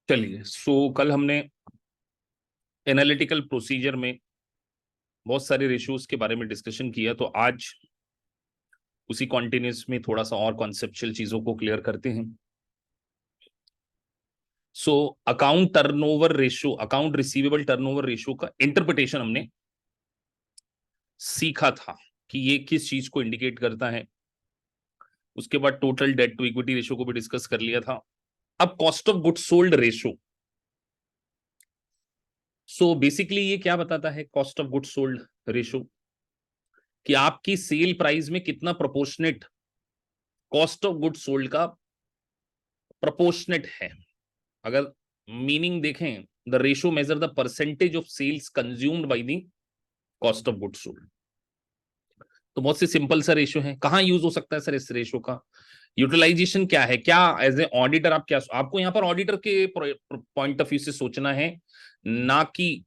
चलिए, कल हमने एनालिटिकल प्रोसीजर में बहुत सारे रेशियोज के बारे में डिस्कशन किया, तो आज उसी कॉन्टिन्यूस में थोड़ा सा और कॉन्सेप्चुअल चीजों को क्लियर करते हैं। Account turnover ratio, account receivable turnover ratio का इंटरप्रिटेशन हमने सीखा था कि ये किस चीज को इंडिकेट करता है। उसके बाद total debt to equity ratio को भी डिस्कस कर लिया था। अब cost of goods sold ratio. Basically ये क्या बताता है cost of goods sold ratio? कि आपकी सेल प्राइस में कितना proportionate cost of goods sold का प्रोपोर्शनेट है। अगर मीनिंग देखें, the ratio measure the percentage of sales consumed by the cost of goods sold. तो बहुत से सिंपल सा रेशियो है। कहां यूज हो सकता है सर इस रेशियो का? यूटिलाइजेशन क्या है, क्या एज ए ऑडिटर आप क्या, आपको यहां पर ऑडिटर के पॉइंट ऑफ व्यू से सोचना है, ना कि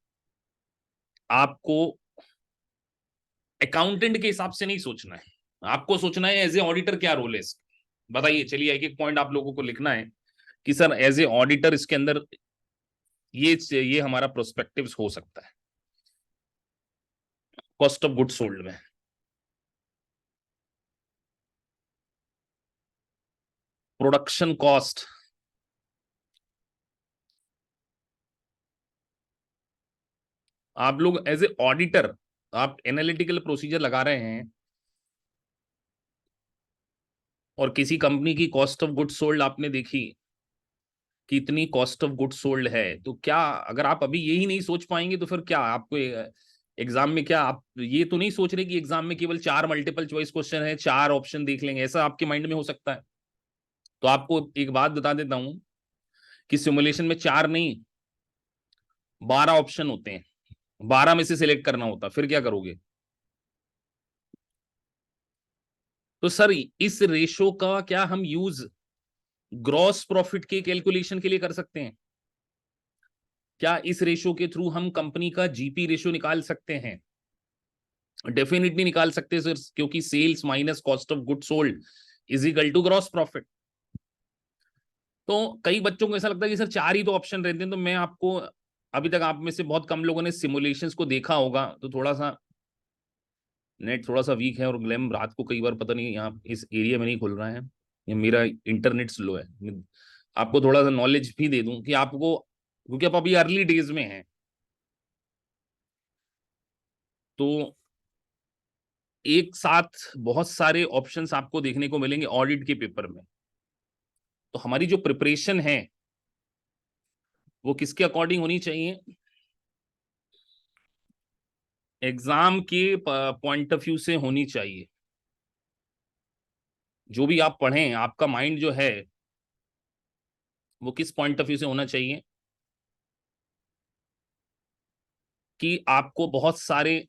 आपको अकाउंटेंट के हिसाब से नहीं सोचना है। आपको सोचना है एज ए ऑडिटर क्या रोल है इसका। बताइए, चलिए एक एक पॉइंट आप लोगों को लिखना है कि सर एज ए ऑडिटर इसके अंदर ये हमारा प्रोस्पेक्टिव्स हो सकता है कॉस्ट ऑफ गुड्स सोल्ड में। प्रोडक्शन कॉस्ट, आप लोग एज ए ऑडिटर आप एनालिटिकल प्रोसीजर लगा रहे हैं और किसी कंपनी की कॉस्ट ऑफ गुड्स सोल्ड आपने देखी कि इतनी कॉस्ट ऑफ गुड्स सोल्ड है, तो क्या अगर आप अभी यही नहीं सोच पाएंगे तो फिर क्या आपको एग्जाम में, क्या आप ये तो नहीं सोच रहे कि एग्जाम में केवल 4 मल्टीपल चॉइस क्वेश्चन है, 4 ऑप्शन देख लेंगे, ऐसा आपके माइंड में हो सकता है? तो आपको एक बात बता देता हूं कि सिमुलेशन में 4 नहीं 12 ऑप्शन होते हैं, 12 में से सिलेक्ट करना होता, फिर क्या करोगे? तो सर इस रेशो का क्या हम यूज ग्रॉस प्रॉफिट के कैलकुलेशन के लिए कर सकते हैं? क्या इस रेशो के थ्रू हम कंपनी का जीपी रेशो निकाल सकते हैं? डेफिनेटली निकाल सकते हैं सर, क्योंकि sales minus cost of good sold is equal to gross profit. तो कई बच्चों को ऐसा लगता है कि सर 4 ही तो ऑप्शन रहते हैं, तो मैं आपको, अभी तक आप में से बहुत कम लोगों ने सिमुलेशंस को देखा होगा, तो थोड़ा सा नेट थोड़ा सा वीक है और ग्लैम रात को कई बार पता नहीं यहाँ इस एरिया में नहीं खुल रहा है, या मेरा इंटरनेट स्लो है। मैं आपको थोड़ा सा नॉलेज भी दे दूं कि आपको, क्योंकि आप अभी अर्ली डेज में हैं, तो एक साथ बहुत सारे ऑप्शंस आपको देखने को मिलेंगे ऑडिट के पेपर में। तो हमारी जो प्रिपरेशन है वो किसके अकॉर्डिंग होनी चाहिए? एग्जाम के पॉइंट ऑफ व्यू से होनी चाहिए। जो भी आप पढ़ें, आपका माइंड जो है वो किस पॉइंट ऑफ व्यू से होना चाहिए कि आपको बहुत सारे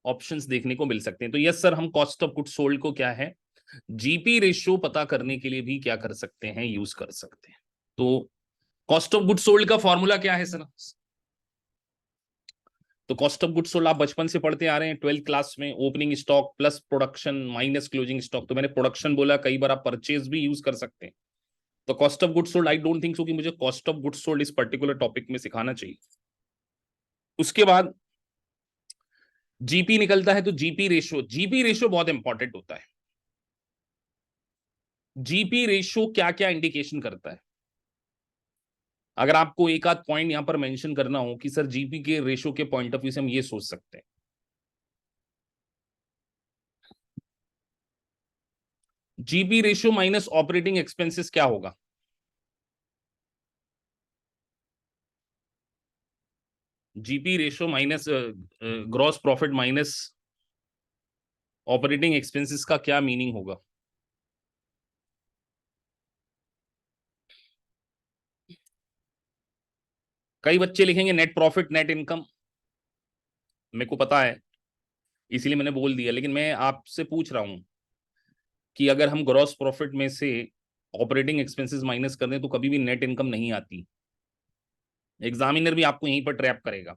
ऑप्शंस देखने को मिल सकते हैं। तो यस सर, हम कॉस्ट ऑफ गुड्स सोल्ड को क्या है, जीपी रेशियो पता करने के लिए भी क्या कर सकते हैं, यूज कर सकते हैं। तो कॉस्ट ऑफ गुड्स सोल्ड का फॉर्मूला क्या है सर? तो कॉस्ट ऑफ गुड्स सोल्ड आप बचपन से पढ़ते आ रहे हैं 12th क्लास में, opening stock plus production minus closing stock. तो मैंने प्रोडक्शन बोला, कई बार आप परचेज भी यूज कर सकते हैं। तो cost of goods sold, I don't think so कि मुझे कॉस्ट ऑफ गुड्स सोल्ड इस पर्टिकुलर टॉपिक में सिखाना चाहिए। उसके बाद जीपी निकलता है, तो जीपी रेशियो, जीपी रेशियो बहुत इंपॉर्टेंट होता है। जीपी रेशियो क्या क्या इंडिकेशन करता है? अगर आपको एक आध पॉइंट यहां पर मेंशन करना हो कि सर जीपी के रेशियो के पॉइंट ऑफ व्यू से हम ये सोच सकते हैं, GP ratio minus operating expenses क्या होगा? GP ratio minus gross profit minus operating expenses का क्या मीनिंग होगा? कई बच्चे लिखेंगे नेट प्रॉफिट नेट इनकम, मेरे को पता है इसीलिए मैंने बोल दिया, लेकिन मैं आपसे पूछ रहा हूं कि अगर हम ग्रॉस प्रॉफिट में से ऑपरेटिंग एक्सपेंसेस माइनस कर दें तो कभी भी नेट इनकम नहीं आती। एग्जामिनर भी आपको यहीं पर ट्रैप करेगा।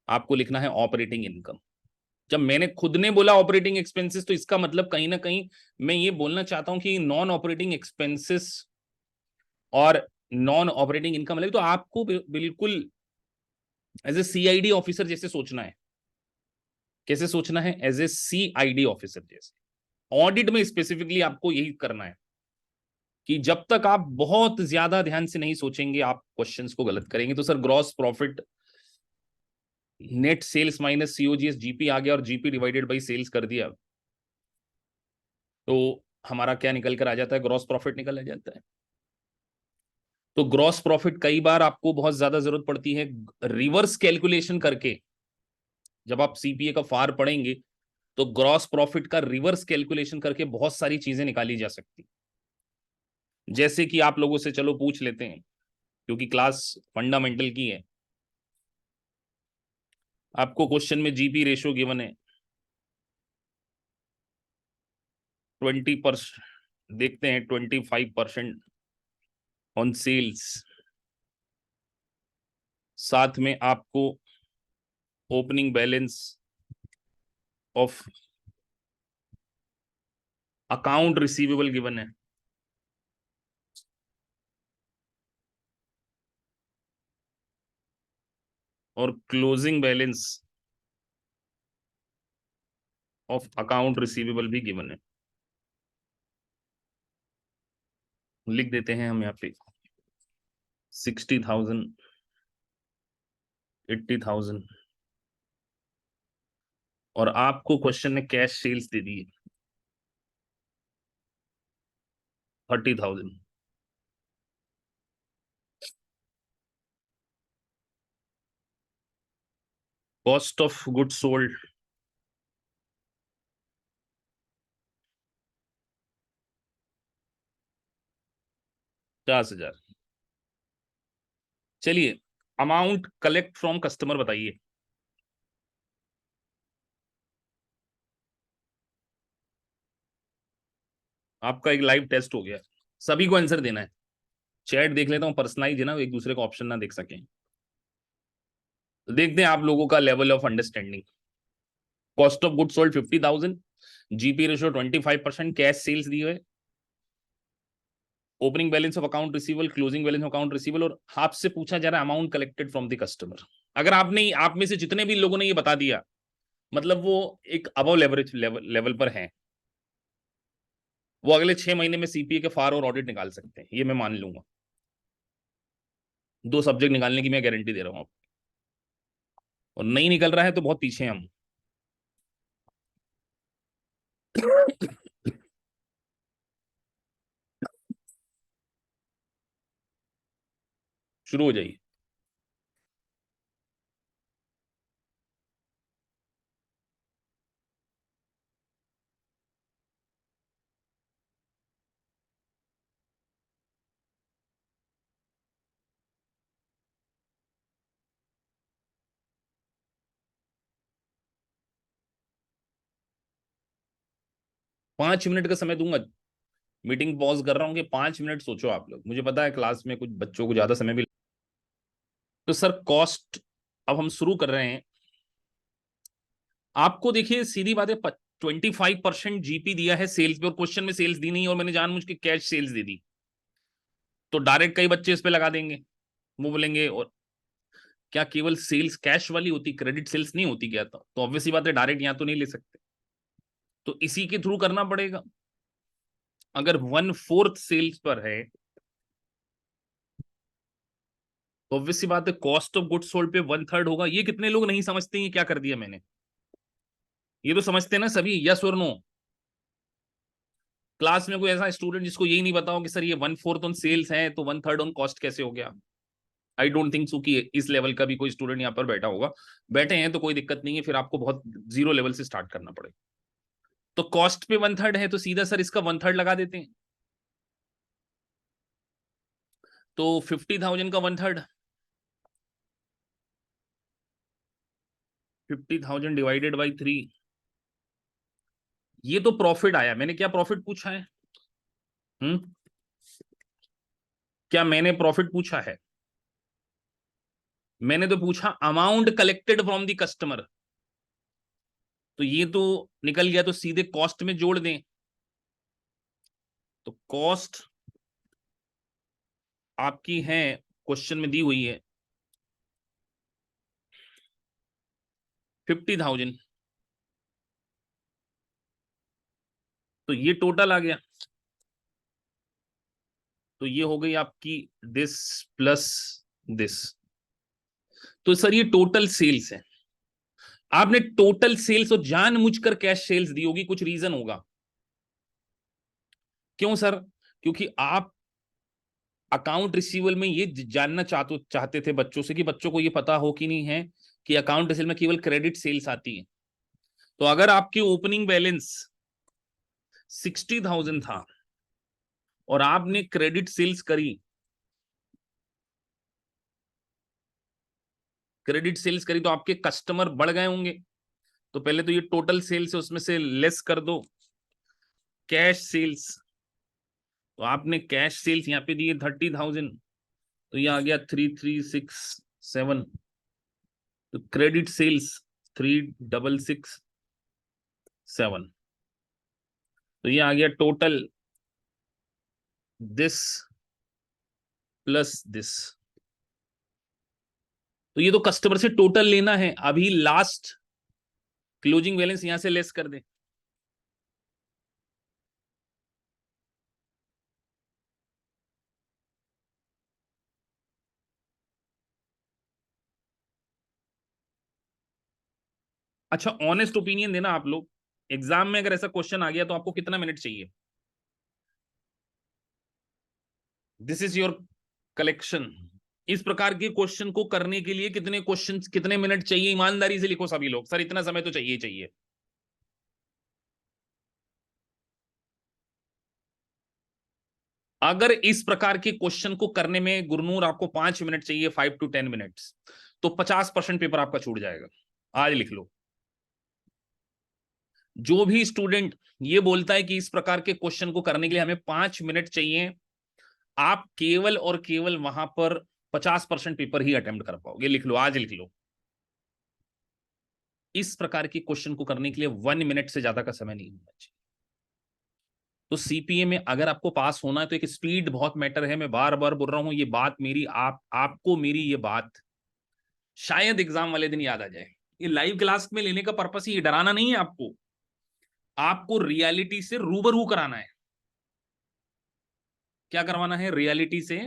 आपको लिखना है ऑपरेटिंग इनकम। जब मैंने खुद ने बोला ऑपरेटिंग एक्सपेंसेस, तो इसका मतलब कहीं ना कहीं मैं ये बोलना चाहता हूं कि नॉन ऑपरेटिंग एक्सपेंसेस और नॉन ऑपरेटिंग इनकम अलग, तो आपको बिल्कुल एज ए सीआईडी ऑफिसर जैसे सोचना है। कैसे सोचना है? एज ए सीआईडी ऑफिसर जैसे। ऑडिट में स्पेसिफिकली आपको यही करना है कि जब तक आप बहुत ज्यादा ध्यान से नहीं सोचेंगे आप क्वेश्चंस को गलत करेंगे। तो sir gross profit, net sales minus COGS, GP आ गया और जीपी डिवाइडेड बाई सेल्स कर दिया, तो हमारा क्या निकल कर आ जाता है? ग्रॉस प्रॉफिट निकल आ जाता है। तो ग्रॉस प्रॉफिट कई बार आपको बहुत ज्यादा जरूरत पड़ती है रिवर्स कैलकुलेशन करके। जब आप सीपीए का फार पढ़ेंगे तो ग्रॉस प्रॉफिट का रिवर्स कैलकुलेशन करके बहुत सारी चीजें निकाली जा सकती, जैसे कि आप लोगों से चलो पूछ लेते हैं क्योंकि क्लास फंडामेंटल की है। आपको क्वेश्चन में जीपी रेशो गिवन है 20%, देखते हैं 25% ऑन सेल्स। साथ में आपको opening balance of account receivable given है, और closing balance of account receivable भी गिवन है। लिख देते हैं हम यहाँ पे 60,000, 80,000, और आपको क्वेश्चन ने कैश सेल्स दे दी है 30,000। Cost of good sold 50,000। चलिए, अमाउंट कलेक्ट फ्रॉम कस्टमर बताइए। आपका एक लाइव टेस्ट हो गया, सभी को आंसर देना है। चैट देख लेता हूं पर्सनलाइज है ना, एक दूसरे को ऑप्शन ना देख सकें। देखते हैं आप लोगों का level of understanding. Cost of good sold 50,000, GP ratio 25%, cash sales दी हुए, opening balance of account receivable, closing balance of account receivable, और आपसे पूछा जा रहा है amount collected from the customer. अगर आपने, आप में से जितने भी लोगों ने ये बता दिया, मतलब वो एक अबव लेवरेज लेवल पर है, वो अगले 6 महीने में सीपीए के फार और ऑडिट निकाल सकते हैं, ये मैं मान लूंगा। 2 सब्जेक्ट निकालने की मैं गारंटी दे रहा हूं आपको। और नहीं निकल रहा है तो बहुत पीछे हैं हम। शुरू हो जाइए। 5 मिनट का समय दूंगा, मीटिंग पॉज कर रहा हूँ कि 5 मिनट सोचो आप लोग। मुझे पता है क्लास में कुछ बच्चों को ज्यादा समय भी। तो सर कॉस्ट, अब हम शुरू कर रहे हैं। आपको देखिए सीधी बात है, 25% जीपी दिया है सेल्स पे, और क्वेश्चन में सेल्स दी नहीं, और मैंने जानबूझ के कैश सेल्स दे दी, तो डायरेक्ट कई बच्चे इस पे लगा देंगे। वो बोलेंगे और क्या केवल सेल्स कैश वाली होती, क्रेडिट सेल्स नहीं होती क्या? तो ऑब्वियसली बात है डायरेक्ट यहाँ तो नहीं ले सकते, तो इसी के थ्रू करना पड़ेगा। अगर 1/4 सेल्स पर है तो ऑब्वियसली बात है कॉस्ट ऑफ गुड्स सोल्ड पे 1/3 होगा। ये कितने लोग नहीं समझते हैं क्या कर दिया मैंने? ये तो समझते हैं ना सभी, यस और नो? क्लास में कोई ऐसा स्टूडेंट जिसको यही नहीं बताओ कि सर ये 1/4 ऑन सेल्स है तो 1/3 ऑन कॉस्ट कैसे हो गया? आई डोंट थिंक सो कि इस लेवल का भी कोई स्टूडेंट यहाँ पर बैठा होगा। बैठे हैं तो कोई दिक्कत नहीं है, फिर आपको बहुत जीरो लेवल से स्टार्ट करना पड़ेगा। तो कॉस्ट पे 1/3 है तो सीधा सर इसका 1/3 लगा देते हैं। तो 50,000 का 1/3, 50,000 डिवाइडेड बाई 3, ये तो प्रॉफिट आया। मैंने क्या प्रॉफिट पूछा है? हम्म, क्या मैंने प्रॉफिट पूछा है? मैंने तो पूछा amount collected from the customer, तो ये तो निकल गया, तो सीधे कॉस्ट में जोड़ दें। तो कॉस्ट आपकी है, क्वेश्चन में दी हुई है 50,000, तो ये टोटल आ गया। तो ये हो गई आपकी दिस प्लस दिस। तो सर ये टोटल सेल्स है। आपने टोटल सेल्स और जानबूझकर कैश सेल्स दी होगी, कुछ रीजन होगा। क्यों सर? क्योंकि आप अकाउंट रिसीवेबल में ये जानना चाहते थे बच्चों से कि बच्चों को ये पता हो कि नहीं है कि अकाउंट रिसीवेबल में केवल क्रेडिट सेल्स आती है। तो अगर आपकी ओपनिंग बैलेंस 60,000 था और आपने क्रेडिट सेल्स करी, तो आपके कस्टमर बढ़ गए होंगे। तो पहले तो ये टोटल सेल्स है, उसमें से लेस कर दो कैश सेल्स। तो आपने कैश सेल्स यहाँ पे दिए 30,000, तो ये आ गया 3,367। तो क्रेडिट सेल्स 3,667। तो ये आ गया टोटल दिस प्लस दिस। तो ये तो कस्टमर से टोटल लेना है, अभी लास्ट क्लोजिंग बैलेंस यहां से लेस कर दे। अच्छा, ऑनेस्ट ओपिनियन देना आप लोग, एग्जाम में अगर ऐसा क्वेश्चन आ गया तो आपको कितना मिनट चाहिए? This is your collection. इस प्रकार के क्वेश्चन को करने के लिए कितने क्वेश्चन, कितने मिनट चाहिए? ईमानदारी से लिखो सभी लोग, सर इतना समय तो चाहिए ही चाहिए। अगर इस प्रकार के क्वेश्चन को करने में गुरनूर आपको 5 मिनट चाहिए, 5 to 10 मिनट्स, तो 50% पेपर आपका छूट जाएगा। आज लिख लो। जो भी स्टूडेंट ये बोलता है कि इस प्रकार के क्वेश्चन को करने के लिए हमें 5 मिनट चाहिए, आप केवल और केवल वहां पर 50% पेपर ही अटेम्प्ट कर पाओगे। लिख लो, आज लिख लो। इस प्रकार के क्वेश्चन को करने के लिए 1 मिनट से ज्यादा का समय नहीं होना चाहिए। तो सीपीए में अगर आपको पास होना है तो एक स्पीड बहुत मैटर है। मैं बार बार बोल रहा हूं, ये बात मेरी, आपको मेरी ये बात शायद एग्जाम वाले दिन याद आ जाए। ये लाइव क्लास में लेने का पर्पस ही डराना नहीं है आपको, आपको रियलिटी से रूबरू कराना है। क्या करवाना है? रियलिटी से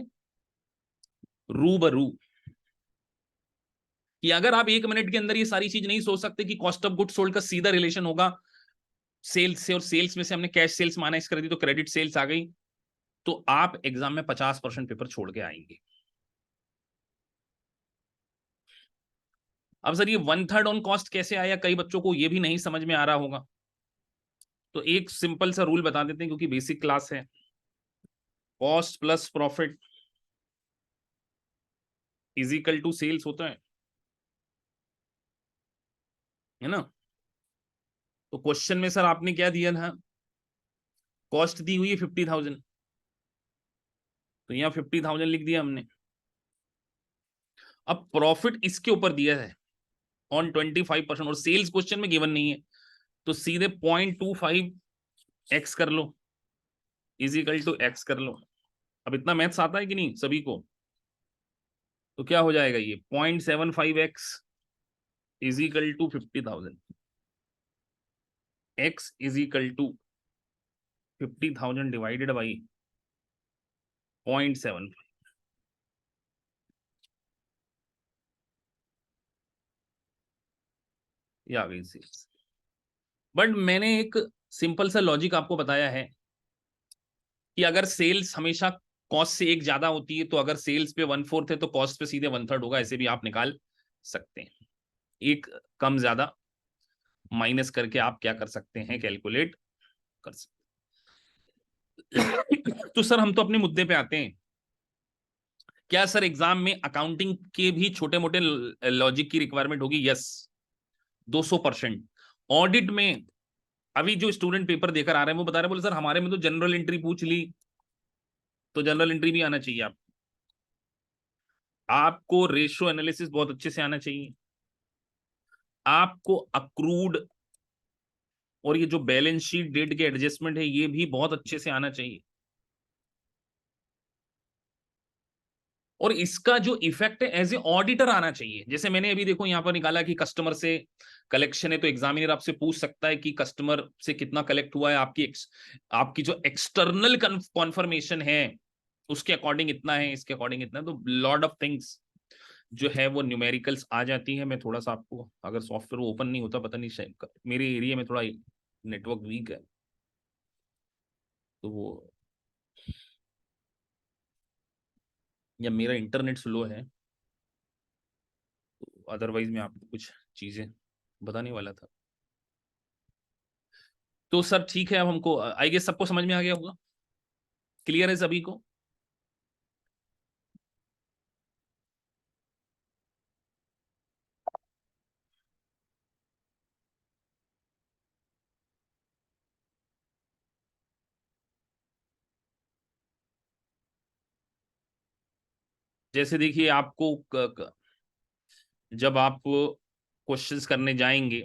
रूबरू। कि अगर आप 1 मिनट के अंदर ये सारी चीज नहीं सोच सकते कि कॉस्ट ऑफ गुड सोल्ड का सीधा रिलेशन होगा सेल्स से, और सेल्स में से हमने कैश सेल्स माइनस कर दी तो क्रेडिट सेल्स आ गई, तो आप एग्जाम में 50% पेपर छोड़ के आएंगे। अब सर ये 1/3 ऑन कॉस्ट कैसे आया, कई बच्चों को ये भी नहीं समझ में आ रहा होगा। तो एक सिंपल सा रूल बता देते हैं क्योंकि बेसिक क्लास है। Cost plus profit is equal to sales होता है ना। तो क्वेश्चन में सर आपने क्या दिया था? कॉस्ट दी हुई है 50,000, तो यहाँ 50,000 लिख दिया हमने। अब प्रॉफिट इसके ऊपर दिया है ऑन 25%, और सेल्स क्वेश्चन में गिवन नहीं है, तो सीधे 0.25 x कर लो, इज इक्वल टू एक्स कर लो। अब इतना मैथ्स आता है कि नहीं सभी को? तो क्या हो जाएगा ये 0.75x is equal to 50,000, x is equal to 50,000 divided by 0.75। ये आ गई सेल्स। बट मैंने एक सिंपल सा लॉजिक आपको बताया है कि अगर सेल्स हमेशा कॉस्ट से एक ज्यादा होती है, तो अगर सेल्स पे 1/4 है तो कॉस्ट पे सीधे 1/3 होगा, ऐसे भी आप निकाल सकते हैं। एक कम ज्यादा माइनस करके आप क्या कर सकते हैं, कैलकुलेट कर सकते हैं। तो सर हम तो अपने मुद्दे पे आते हैं। क्या सर एग्जाम में अकाउंटिंग के भी छोटे मोटे लॉजिक की रिक्वायरमेंट होगी? यस, 200%। ऑडिट में अभी जो स्टूडेंट पेपर देकर आ रहे हैं वो बता रहे, बोले सर हमारे में तो जनरल एंट्री पूछ ली, तो जनरल एंट्री भी आना चाहिए आपको रेशियो एनालिसिस बहुत अच्छे से आना चाहिए, आपको अक्रूड और ये जो बैलेंस शीट डेट के एडजस्टमेंट है ये भी बहुत अच्छे से आना चाहिए। और इसका जो इफेक्ट है एज ए ऑडिटर आना चाहिए। जैसे मैंने अभी देखो यहाँ पर निकाला कि कस्टमर से कलेक्शन है, तो एग्जामिनर आपसे पूछ सकता है कि कस्टमर से कितना कलेक्ट हुआ है, आपकी जो एक्सटर्नल कॉन्फर्मेशन है उसके अकॉर्डिंग इतना है, इसके अकॉर्डिंग इतना है। तो लॉट ऑफ थिंग्स जो है वो न्यूमेरिकल्स आ जाती है। मैं थोड़ा सा आपको, अगर सॉफ्टवेयर ओपन नहीं होता, पता नहीं शायद मेरे एरिया में थोड़ा नेटवर्क वीक है, तो वो, या मेरा इंटरनेट स्लो है, अदरवाइज मैं आपको कुछ चीजें बताने वाला था। तो सर ठीक है, अब हमको आई गेस सबको समझ में आ गया होगा, क्लियर है सभी को? जैसे देखिए आपको जब आप क्वेश्चंस करने जाएंगे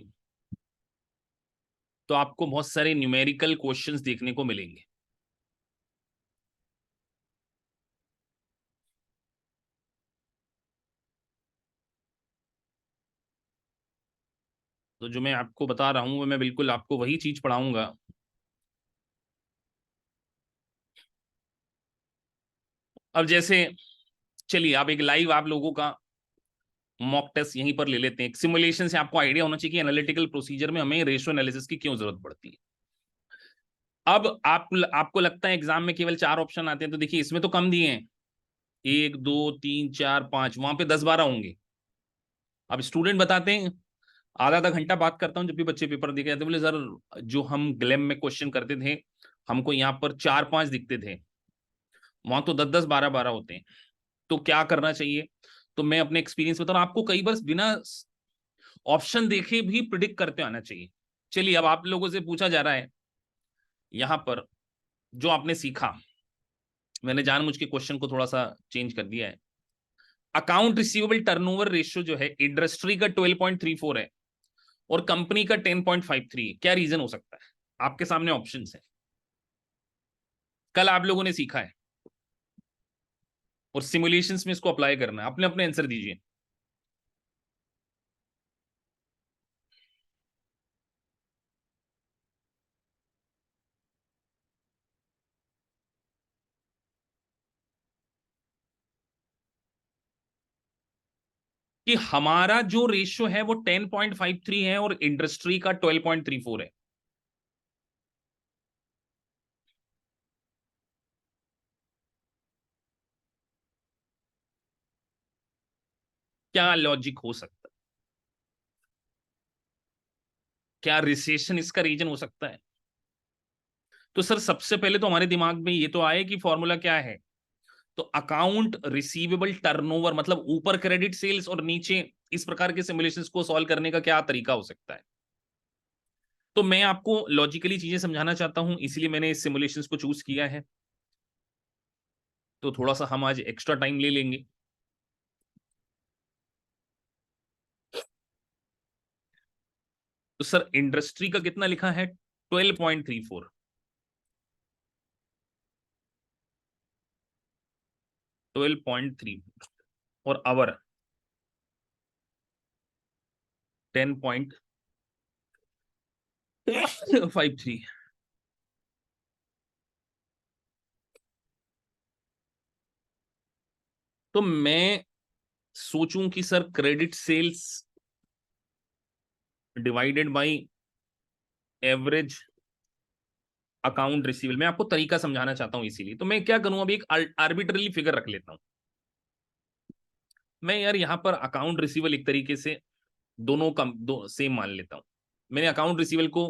तो आपको बहुत सारे न्यूमेरिकल क्वेश्चंस देखने को मिलेंगे। तो जो मैं आपको बता रहा हूं वो मैं बिल्कुल आपको वही चीज पढ़ाऊंगा। अब जैसे चलिए, आप एक लाइव आप लोगों का मॉक टेस्ट यहीं पर ले लेते हैं। सिमुलेशन से आपको आइडिया होना चाहिए कि एनालिटिकल प्रोसीजर में हमें रेशियो एनालिसिस की क्यों जरूरत पड़ती है। अब आपको लगता है एग्जाम में केवल 4 ऑप्शन आते हैं, तो देखिए इसमें तो कम दिए हैं, 1 2 3 4 5, वहां पे 10 12 होंगे। अब स्टूडेंट बताते हैं, आधा आधा घंटा बात करता हूँ जब भी बच्चे पेपर देके आते, बोले सर जो हम ग्लेम में क्वेश्चन करते थे हमको यहाँ पर 4 5 दिखते थे, वहां तो 10 10 12 12 होते हैं, तो क्या करना चाहिए? तो मैं अपने एक्सपीरियंस बता रहा हूँ, आपको कई बार बिना ऑप्शन देखे भी प्रिडिक्ट करते आना चाहिए। चलिए, अब आप लोगों से पूछा जा रहा है यहां पर, जो आपने सीखा, मैंने जानबूझ के क्वेश्चन को थोड़ा सा चेंज कर दिया है। अकाउंट रिसीवेबल टर्नओवर रेशियो जो है इंडस्ट्री का 12.34 है और कंपनी का 10.53 है। क्या रीजन हो सकता है? आपके सामने ऑप्शंस है, कल आप लोगों ने सीखा है और सिमुलेशंस में इसको अप्लाई करना है। अपने अपने आंसर दीजिए। कि हमारा जो रेशियो है वो 10.53 है और इंडस्ट्री का 12.34 है। क्या लॉजिक हो सकता है? क्या रिसेशन इसका रीजन हो सकता है? तो सर सबसे पहले तो हमारे दिमाग में ये तो आए कि फॉर्मूला क्या है। तो अकाउंट रिसीवेबल टर्नओवर मतलब ऊपर क्रेडिट सेल्स और नीचे इस प्रकार के सिमुलेशंस को सॉल्व करने का क्या तरीका हो सकता है? तो मैं आपको लॉजिकली चीजें समझाना चाहता हूं, इसलिए मैंने इस सिमुलेशंस को चूज किया है। तो थोड़ा सा हम आज एक्स्ट्रा टाइम ले लेंगे। तो सर इंडस्ट्री का कितना लिखा है? 12.34। 12.3 और आवर 10.53। तो मैं सोचूं कि sir credit sales divided by average account receivable, मैं आपको तरीका समझाना चाहता हूं, इसीलिए तो मैं क्या करूं, अभी एक आर्बिट्ररी फिगर रख लेता हूं। मैं यार यहां पर अकाउंट रिसीवेबल एक तरीके से दोनों कम दो सेम मान लेता हूं। मैंने अकाउंट रिसीवेबल को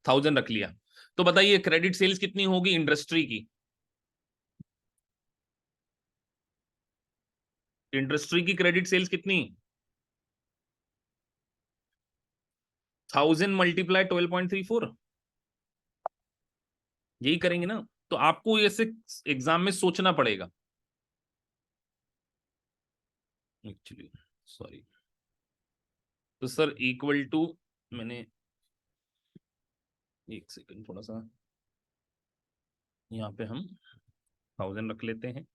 1000 रख लिया। तो बताइए क्रेडिट सेल्स कितनी होगी इंडस्ट्री की? इंडस्ट्री की क्रेडिट सेल्स कितनी? 1000 मल्टीप्लाई 12.34, यही करेंगे ना? तो आपको ऐसे एग्जाम में सोचना पड़ेगा एक्चुअली। सॉरी। तो सर इक्वल टू, मैंने एक सेकंड थोड़ा सा यहाँ पे हम 1000 रख लेते हैं।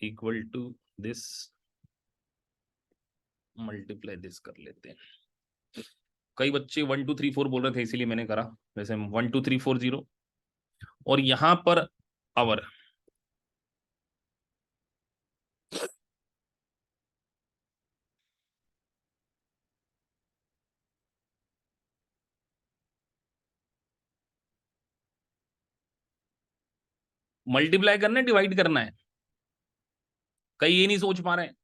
Equal to this multiply this कर लेते हैं। कई बच्चे 1234 बोल रहे थे इसीलिए मैंने करा, वैसे 12340 और यहां पर आवर। मल्टीप्लाई करना है डिवाइड करना है, कई ये नहीं सोच पा रहे हैं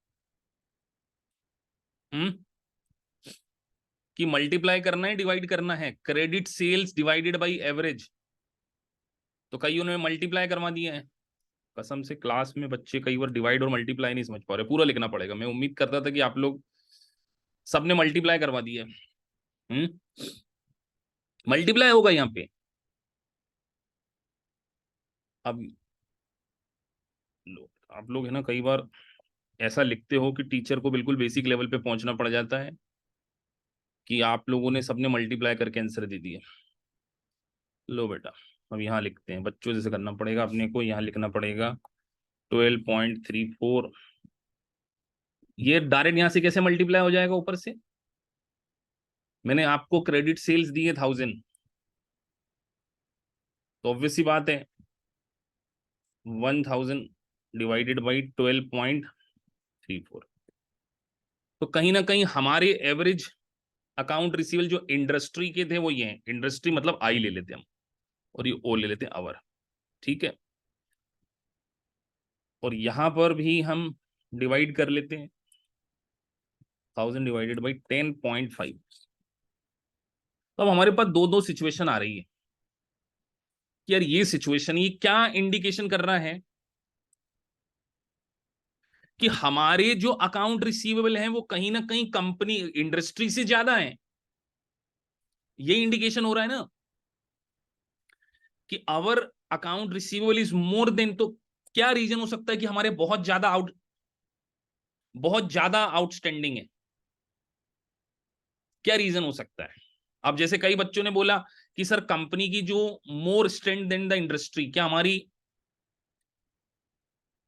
कि मल्टीप्लाई करना है डिवाइड करना है। Credit sales divided by average, तो कई उन्होंने मल्टीप्लाई करवा दिए हैं। कसम से क्लास में बच्चे कई बार डिवाइड और मल्टीप्लाई नहीं समझ पा रहे, पूरा लिखना पड़ेगा। मैं उम्मीद करता था कि आप लोग सबने मल्टीप्लाई करवा दिए। मल्टीप्लाई होगा यहाँ पे। अब आप लोग है ना, कई बार ऐसा लिखते हो कि टीचर को बिल्कुल बेसिक लेवल पे पहुंचना पड़ जाता है कि आप लोगों ने सबने मल्टीप्लाई करके आंसर दे दिया। लो बेटा, अब यहाँ लिखते हैं, बच्चों जैसे करना पड़ेगा अपने को। यहाँ लिखना पड़ेगा 12.34। ये डायरेक्ट यहाँ से कैसे मल्टीप्लाई हो जाएगा ऊपर से? मैंने आपको क्रेडिट सेल्स दिए 1000, तो ऑब्वियस सी बात है 1000 डिवाइडेड बाई 12.34। तो कहीं ना कहीं हमारे एवरेज अकाउंट रिसीवेबल जो इंडस्ट्री के थे वो ये हैं। इंडस्ट्री मतलब आई ले लेते हैं हम, और ये ओ ले लेते हैं आवर। ठीक है, और यहां पर भी हम डिवाइड कर लेते हैं 1000 डिवाइडेड बाई 10.5। तो अब हमारे पास दो दो सिचुएशन आ रही है कि यार ये सिचुएशन ये क्या इंडिकेशन कर रहा है कि हमारे जो अकाउंट रिसीवेबल हैं वो कहीं ना कहीं कंपनी इंडस्ट्री से ज्यादा है। ये इंडिकेशन हो रहा है ना कि our account receivable is more than. तो क्या रीजन हो सकता है कि हमारे बहुत ज्यादा आउटस्टैंडिंग है? क्या रीजन हो सकता है? अब जैसे कई बच्चों ने बोला कि सर कंपनी की जो more strength than the industry, क्या हमारी,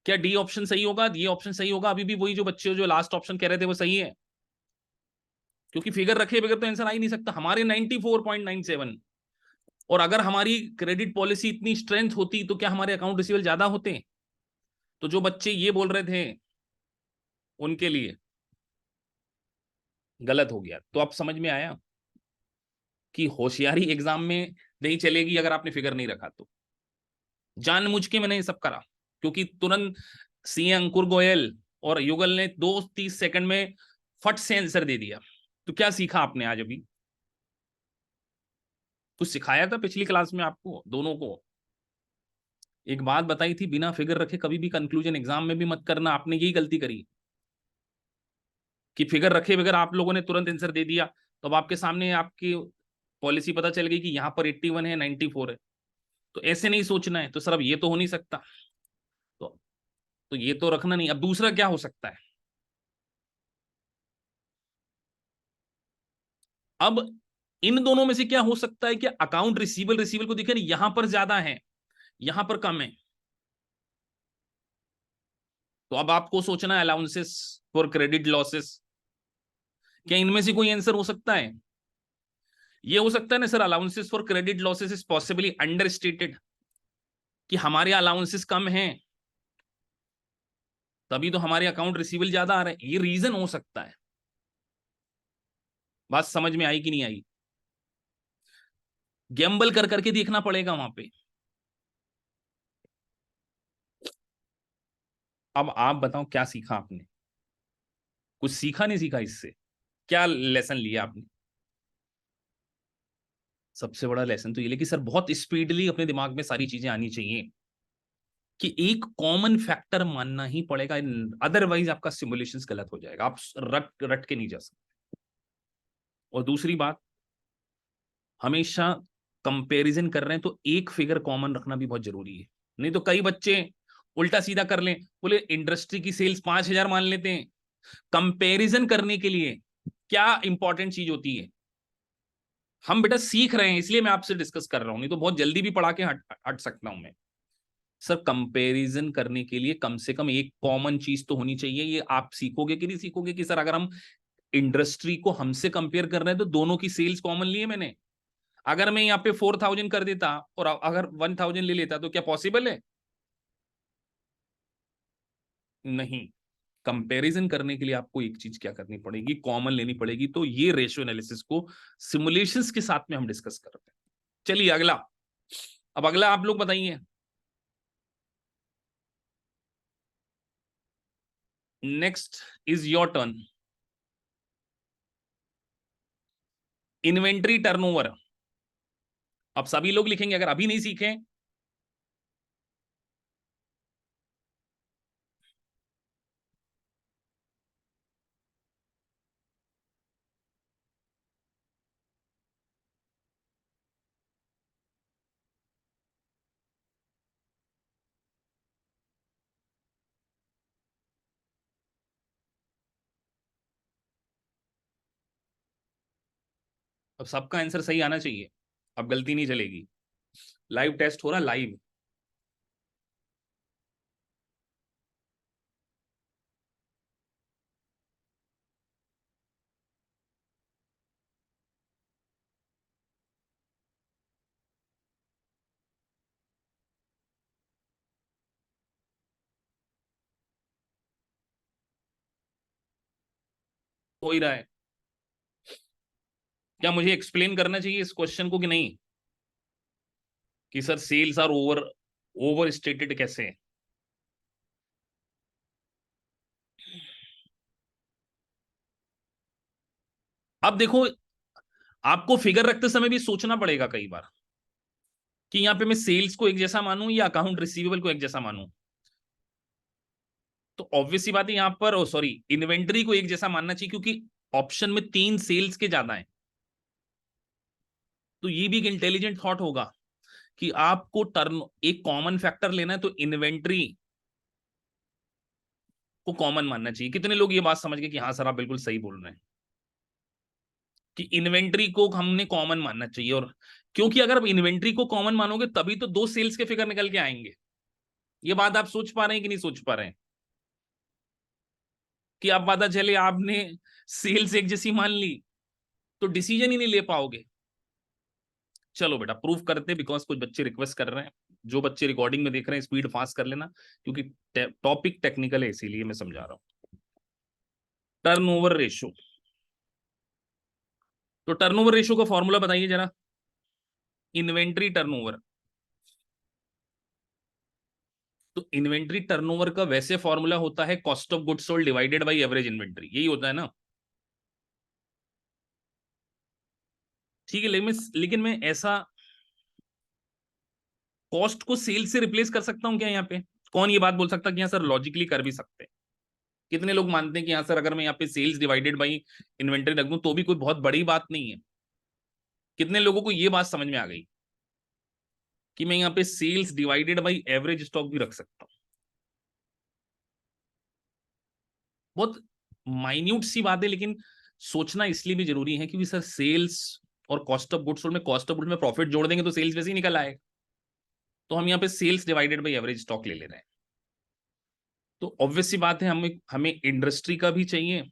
क्या डी ऑप्शन सही होगा? ये ऑप्शन सही होगा? अभी भी वही जो बच्चे जो लास्ट ऑप्शन कह रहे थे वो सही है, क्योंकि फिगर रखे बगैर तो आंसर आ ही नहीं सकता। हमारे 94.97, और अगर हमारी क्रेडिट पॉलिसी इतनी स्ट्रेंथ होती तो क्या हमारे अकाउंट रिसीवेबल ज्यादा होते? तो जो बच्चे ये बोल रहे थे उनके लिए गलत हो गया। तो अब समझ में आया कि होशियारी एग्जाम में नहीं चलेगी अगर आपने फिगर नहीं रखा तो। जानबूझ के मैंने ये सब करा, क्योंकि तुरंत सी अंकुर गोयल और युगल ने 2-30 सेकंड में फट से आंसर दे दिया। तो क्या सीखा आपने आज? अभी कुछ सिखाया था पिछली क्लास में आपको दोनों को? एक बात बताई थी, बिना फिगर रखे कभी भी कंक्लूजन एग्जाम में भी मत करना। आपने यही गलती करी कि फिगर रखे बगैर आप लोगों ने तुरंत आंसर दे दिया। तो अब आपके सामने आपकी पॉलिसी पता चल गई कि यहाँ पर 81 है, 94 है। तो ऐसे नहीं सोचना है। तो सर अब ये तो हो नहीं सकता, तो ये तो रखना नहीं। अब दूसरा क्या हो सकता है? अब इन दोनों में से क्या हो सकता है कि अकाउंट रिसीवेबल को दिखे यहां पर ज्यादा है, यहां पर कम है। तो अब आपको सोचना है अलाउंसेस फॉर क्रेडिट लॉसेस, क्या इनमें से कोई आंसर हो सकता है? ये हो सकता है ना sir, allowances for credit losses is possibly under stated, कि हमारे अलाउंसेस कम हैं तभी तो हमारे अकाउंट रिसीवेबल ज्यादा आ रहे हैं। ये रीजन हो सकता है। बात समझ में आई कि नहीं आई? गैम्बल कर करके देखना पड़ेगा वहां पे। अब आप बताओ क्या सीखा आपने? कुछ सीखा नहीं सीखा इससे? क्या लेसन लिया आपने? सबसे बड़ा लेसन तो ये ले कि सर बहुत स्पीडली अपने दिमाग में सारी चीजें आनी चाहिए, कि एक कॉमन फैक्टर मानना ही पड़ेगा, अदरवाइज आपका सिमुलेशन गलत हो जाएगा। आप रट रट के नहीं जा सकते। और दूसरी बात, हमेशा कंपैरिजन कर रहे हैं तो एक फिगर कॉमन रखना भी बहुत जरूरी है। नहीं तो कई बच्चे उल्टा सीधा कर लें, बोले इंडस्ट्री की सेल्स 5000 मान लेते हैं। कंपैरिजन करने के लिए क्या इंपॉर्टेंट चीज होती है? हम बेटा सीख रहे हैं, इसलिए मैं आपसे डिस्कस कर रहा हूं, नहीं तो बहुत जल्दी भी पढ़ा के हट सकता हूं मैं। सर कंपैरिजन करने के लिए कम से कम एक कॉमन चीज तो होनी चाहिए। ये आप सीखोगे कि नहीं सीखोगे कि सर अगर हम इंडस्ट्री को हमसे कंपेयर कर रहे हैं तो दोनों की सेल्स कॉमन ली है मैंने। अगर मैं यहाँ पे 4,000 कर देता और अगर 1,000 ले लेता तो क्या पॉसिबल है? नहीं। कंपैरिजन करने के लिए आपको एक चीज क्या करनी पड़ेगी, कॉमन लेनी पड़ेगी। तो ये रेशियो एनालिसिस को सिमुलेशंस के साथ में हम डिस्कस करते हैं। चलिए अगला। अब अगला आप लोग बताइए। Next is your turn. Inventory turnover. अब सभी लोग लिखेंगे, अगर अभी नहीं सीखे अब सबका आंसर सही आना चाहिए। अब गलती नहीं चलेगी। लाइव टेस्ट हो रहा, लाइव। हो ही रहा है। क्या मुझे एक्सप्लेन करना चाहिए इस क्वेश्चन को कि नहीं, कि sir sales are over over stated कैसे है? अब देखो, आपको फिगर रखते समय भी सोचना पड़ेगा कई बार कि यहाँ पे मैं सेल्स को एक जैसा मानूं या अकाउंट रिसीवेबल को एक जैसा मानूं। तो ऑब्वियस सी बात है यहाँ पर, सॉरी, इन्वेंट्री को एक जैसा मानना चाहिए क्योंकि ऑप्शन में 3 सेल्स के ज्यादा है। तो ये भी एक इंटेलिजेंट थॉट होगा कि आपको टर्न एक कॉमन फैक्टर लेना है, तो इन्वेंट्री को कॉमन मानना चाहिए। कितने लोग ये बात समझ गए कि हाँ सर आप बिल्कुल सही बोल रहे हैं कि इन्वेंट्री को हमने कॉमन मानना चाहिए। और क्योंकि अगर आप इन्वेंट्री को कॉमन मानोगे तभी तो 2 सेल्स के फिगर निकल के आएंगे। ये बात आप सोच पा रहे हैं कि नहीं सोच पा रहे हैं? कि अब पता चले आपने सेल्स एक जैसी मान ली तो डिसीजन ही नहीं ले पाओगे। चलो बेटा प्रूफ करते, बिकॉज कुछ बच्चे रिक्वेस्ट कर रहे हैं। जो बच्चे रिकॉर्डिंग में देख रहे हैं स्पीड फास्ट कर लेना, क्योंकि टॉपिक टेक्निकल है इसीलिए मैं समझा रहा हूं। Turnover ratio. तो टर्नओवर रेशो का फॉर्मूला बताइए जरा। Inventory turnover. तो इन्वेंट्री टर्नओवर का वैसे फॉर्मूला होता है cost of goods sold divided by average inventory, यही होता है ना? ठीक है, लेकिन मैं ऐसा कॉस्ट को सेल्स से रिप्लेस कर सकता हूं क्या यहाँ पे? कौन ये बात बोल सकता कि हाँ सर लॉजिकली कर भी सकते हैं? कितने लोग मानते हैं कि हाँ सर अगर मैं यहाँ पे सेल्स डिवाइडेड बाई इन्वेंट्री रख दूं तो भी कोई बहुत बड़ी बात नहीं है? कितने लोगों को ये बात समझ में आ गई कि मैं यहाँ पे sales divided by average stock भी रख सकता हूँ? बहुत माइन्यूट सी बात है, लेकिन सोचना इसलिए भी जरूरी है क्योंकि सर सेल्स और कॉस्ट ऑफ गुड्स सोल्ड में, कॉस्ट ऑफ गुड्स में प्रॉफिट जोड़ देंगे तो सेल्स वैसे ही निकल आएगा। तो हम यहाँ पे sales divided by average stock ले ले रहे हैं। तो ऑब्वियस सी बात है, हमें हमें इंडस्ट्री का भी चाहिए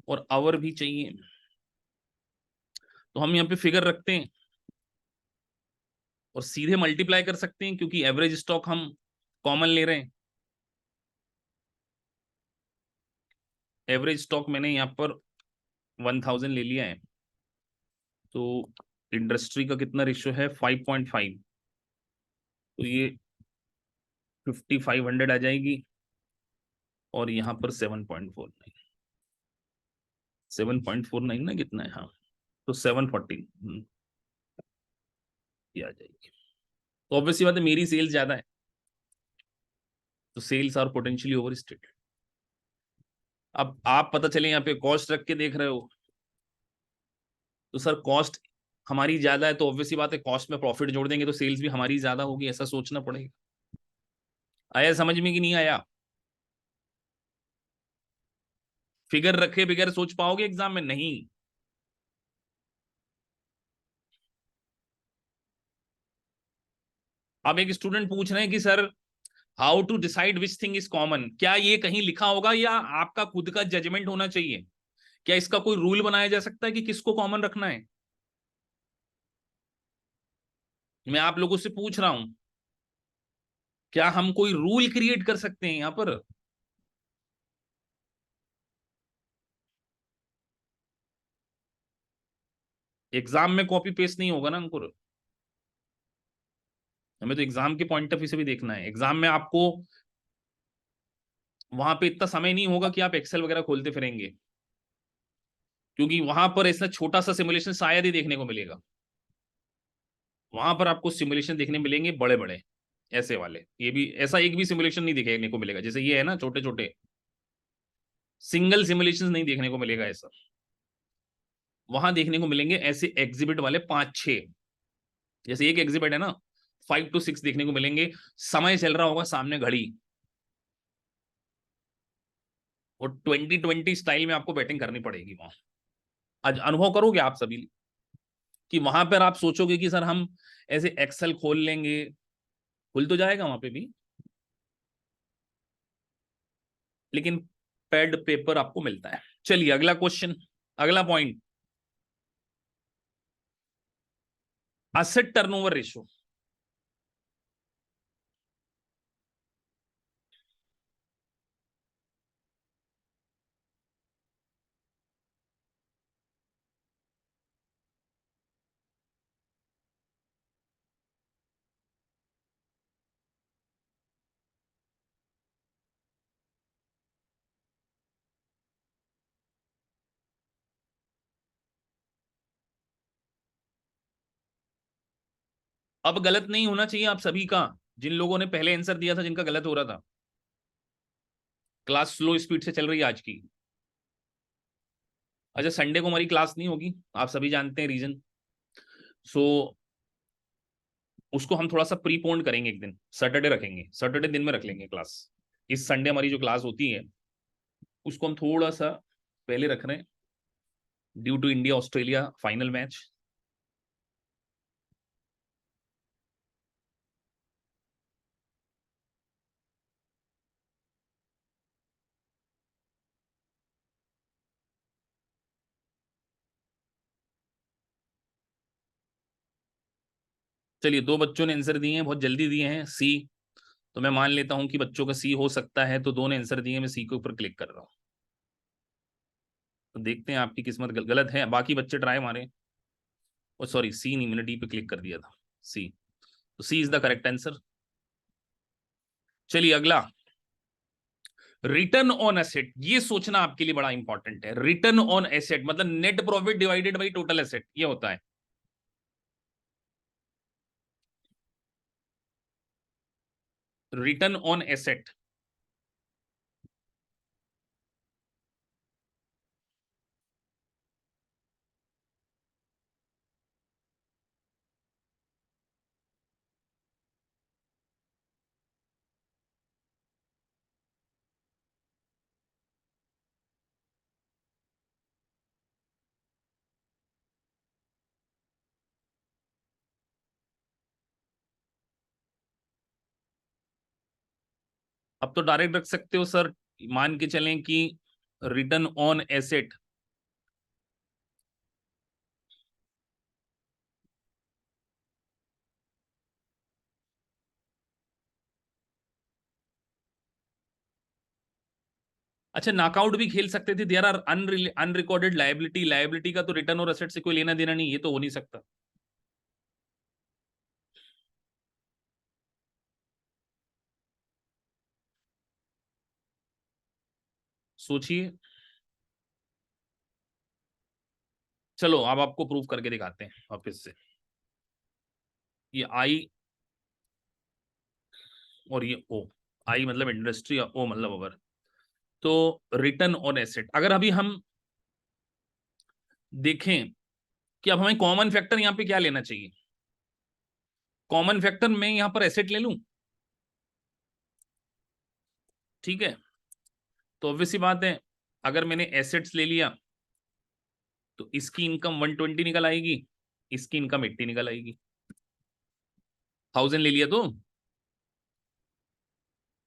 और आवर भी चाहिए। तो हम यहाँ पे फिगर रखते हैं और सीधे मल्टीप्लाई कर सकते हैं क्योंकि एवरेज स्टॉक हम कॉमन ले रहे हैं। एवरेज स्टॉक मैंने यहाँ पर 1,000 ले लिया है। तो इंडस्ट्री का कितना रेशियो है? 5.5। तो ये 5,500 आ जाएगी और यहाँ पर 7.49। 7.49 ना कितना है, हाँ। तो 740 ये आ जाएगी। तो ऑब्वियसली बात है मेरी सेल्स ज्यादा है, तो sales are potentially over stated. अब आप पता चले यहाँ पे कॉस्ट रख के देख रहे हो, तो सर कॉस्ट हमारी ज्यादा है तो ऑब्वियसली बात है कॉस्ट में प्रॉफिट जोड़ देंगे तो सेल्स भी हमारी ज्यादा होगी, ऐसा सोचना पड़ेगा। आया समझ में कि नहीं आया? फिगर रखे बगैर सोच पाओगे एग्जाम में? नहीं। अब एक स्टूडेंट पूछ रहे हैं कि sir how to decide which thing is common, क्या ये कहीं लिखा होगा या आपका खुद का जजमेंट होना चाहिए? क्या इसका कोई रूल बनाया जा सकता है कि किसको कॉमन रखना है? मैं आप लोगों से पूछ रहा हूं, क्या हम कोई रूल क्रिएट कर सकते हैं यहां पर? एग्जाम में कॉपी पेस्ट नहीं होगा ना अंकुर, हमें तो एग्जाम के पॉइंट ऑफ व्यू से भी देखना है। एग्जाम में आपको वहां पे इतना समय नहीं होगा कि आप एक्सेल वगैरह खोलते फिरेंगे, क्योंकि वहां पर ऐसा छोटा सा सिमुलेशन शायद ही देखने को मिलेगा। वहां पर आपको सिमुलेशन देखने मिलेंगे बड़े बड़े, ऐसे वाले। ये भी ऐसा एक भी सिमुलेशन नहीं देखने को मिलेगा जैसे ये है ना, छोटे छोटे सिंगल सिमुलेशन नहीं देखने को मिलेगा ऐसा। वहां देखने को मिलेंगे ऐसे एग्जिबिट वाले 5-6, जैसे एक एग्जिबिट है ना, 5 to 6 देखने को मिलेंगे। समय चल रहा होगा सामने घड़ी, और 2020 स्टाइल में आपको बैटिंग करनी पड़ेगी वहां। आज अनुभव करोगे आप सभी कि वहां पर आप सोचोगे कि सर हम ऐसे एक्सेल खोल लेंगे, खुल तो जाएगा वहां पे भी, लेकिन पैड पेपर आपको मिलता है। चलिए अगला क्वेश्चन, अगला पॉइंट, असेट टर्नओवर रेशियो। अब गलत नहीं होना चाहिए आप सभी का, जिन लोगों ने पहले आंसर दिया था जिनका गलत हो रहा था। क्लास स्लो स्पीड से चल रही है आज की। अच्छा, संडे को हमारी क्लास नहीं होगी, आप सभी जानते हैं रीजन। सो उसको हम थोड़ा सा प्रीपोन करेंगे, एक दिन सैटरडे रखेंगे, सैटरडे दिन में रख लेंगे क्लास। इस संडे हमारी जो क्लास होती है उसको हम थोड़ा सा पहले रख रहे हैं, due to India Australia final match. चलिए, दो बच्चों ने आंसर दिए हैं, बहुत जल्दी दिए हैं, सी। तो मैं मान लेता हूं कि बच्चों का सी हो सकता है, तो दो ने आंसर दिए, मैं सी के ऊपर क्लिक कर रहा हूं। तो देखते हैं आपकी किस्मत गलत है, बाकी बच्चे ट्राई मारे। ओ सॉरी, सी नहीं, मैंने डी पे क्लिक कर दिया था, सी। तो सी इज द करेक्ट आंसर। चलिए अगला, रिटर्न ऑन एसेट। ये सोचना आपके लिए बड़ा इंपॉर्टेंट है। रिटर्न ऑन एसेट मतलब net profit divided by total asset, ये होता है। रिटर्न ऑन एसेट, अब तो डायरेक्ट रख सकते हो सर। मान के चलें कि रिटर्न ऑन एसेट, अच्छा नॉकआउट भी खेल सकते थे। There are unrecorded liability, liability का तो रिटर्न और एसेट से कोई लेना देना नहीं, ये तो हो नहीं सकता। सोचिए। चलो अब आपको प्रूफ करके दिखाते हैं वापस से। ये आई और ये ओ, आई मतलब इंडस्ट्री और ओ मतलब ओवर। तो रिटर्न ऑन एसेट, अगर अभी हम देखें कि अब हमें कॉमन फैक्टर यहां पे क्या लेना चाहिए। कॉमन फैक्टर मैं यहां पर एसेट ले लूं, ठीक है। तो ऑब्वियस सी बात है, अगर मैंने एसेट्स ले लिया तो इसकी इनकम 120 निकल आएगी, इसकी इनकम 80 निकल आएगी। 1000 ले लिया तो